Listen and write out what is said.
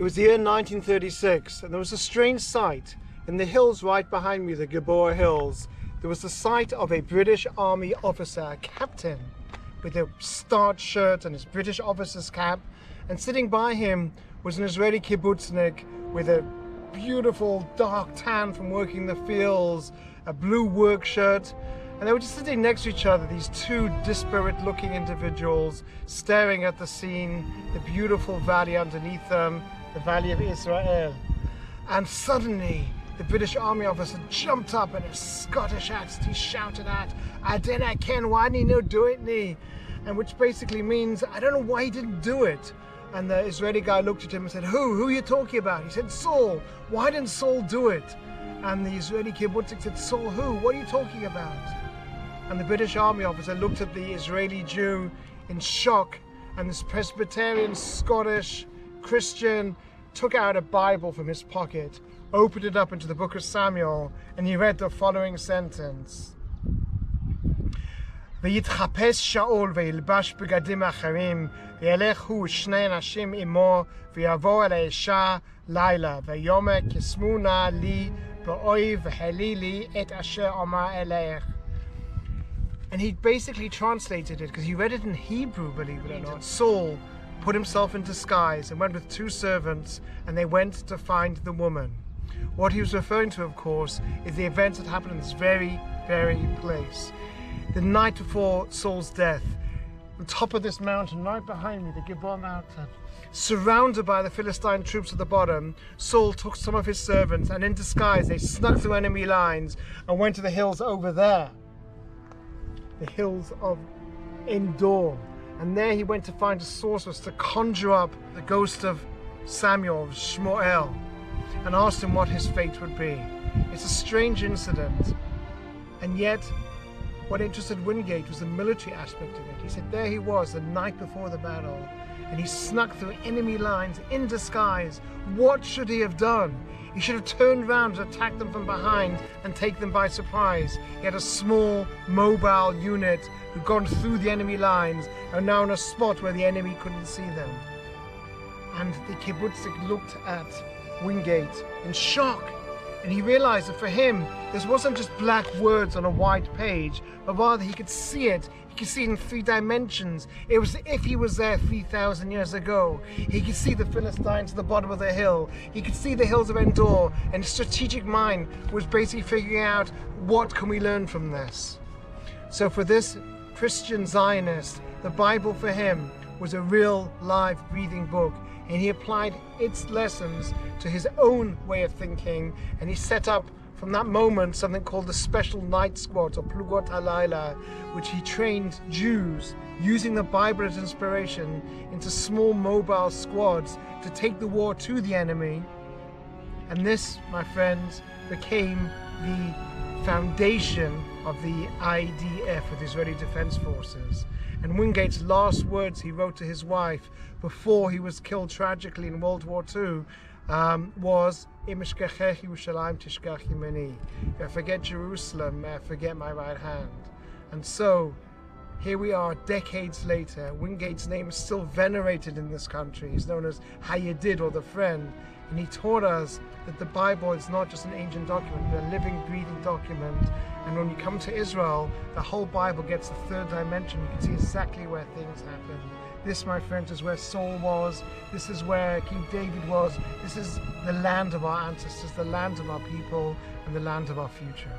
It was the year 1936, and there was a strange sight. In the hills right behind me, the Gilboa Hills, there was the sight of a British Army officer, a captain, with a starched shirt and his British officer's cap, and sitting by him was an Israeli kibbutznik with a beautiful dark tan from working the fields, a blue work shirt, and they were just sitting next to each other, these two disparate looking individuals staring at the scene, the beautiful valley underneath them, the Valley of Israel. And suddenly the British Army officer jumped up in a Scottish accent. He shouted out, "I dinna ken why he no do it ni," and which basically means, I don't know why he didn't do it. And the Israeli guy looked at him and said, Who are you talking about? He said, Saul. Why didn't Saul do it? And the Israeli kibbutznik said, Saul who? What are you talking about? And the British Army officer looked at the Israeli Jew in shock, and this Presbyterian Scottish Christian took out a Bible from his pocket, opened it up into the book of Samuel, and he read the following sentence. ויתחפש שאול וילבש בגדים אחרים וילך הוא שני אנשים עמו ויבוא אל האישה לילה ויאמר קסמו נא לי באויב והעלי לי את אשר אמר אלך. And he basically translated it, because he read it in Hebrew, believe it or not. Saul put himself in disguise and went with two servants, and they went to find the woman. What he was referring to, of course, is the events that happened in this very, very place. The night before Saul's death, on top of this mountain, right behind me, the Gilboa mountain, surrounded by the Philistine troops at the bottom, Saul took some of his servants, and in disguise they snuck through enemy lines and went to the hills over there, the hills of Endor. And there he went to find a sorceress to conjure up the ghost of Samuel, of Shmuel, and asked him what his fate would be. It's a strange incident, and yet what interested Wingate was the military aspect of it. He said there he was the night before the battle, and he snuck through enemy lines in disguise. What should he have done? He should have turned round and attacked them from behind and take them by surprise. He had a small, mobile unit who'd gone through the enemy lines and now in a spot where the enemy couldn't see them. And the kibbutznik looked at Wingate in shock, and he realized that for him, this wasn't just black words on a white page, but rather he could see it. He could see it in 3 dimensions. It was as if he was there 3,000 years ago. He could see the Philistines at the bottom of the hill. He could see the hills of Endor, and his strategic mind was basically figuring out, what can we learn from this? So for this Christian Zionist, the Bible for him was a real, live, breathing book, and he applied its lessons to his own way of thinking, and he set up from that moment something called the Special Night Squad, or Plugot Halayla, which he trained Jews, using the Bible as inspiration, into small mobile squads to take the war to the enemy. And this, my friends, became the foundation of the IDF, or the Israeli Defense Forces. And Wingate's last words he wrote to his wife before he was killed tragically in World War II was, if I forget Jerusalem, I forget my right hand. And so, here we are decades later. Wingate's name is still venerated in this country. He's known as Hayedid, or the friend. And he taught us that the Bible is not just an ancient document, but a living, breathing document. And when you come to Israel, the whole Bible gets the 3rd dimension. You can see exactly where things happen. This, my friends, is where Saul was. This is where King David was. This is the land of our ancestors, the land of our people, and the land of our future.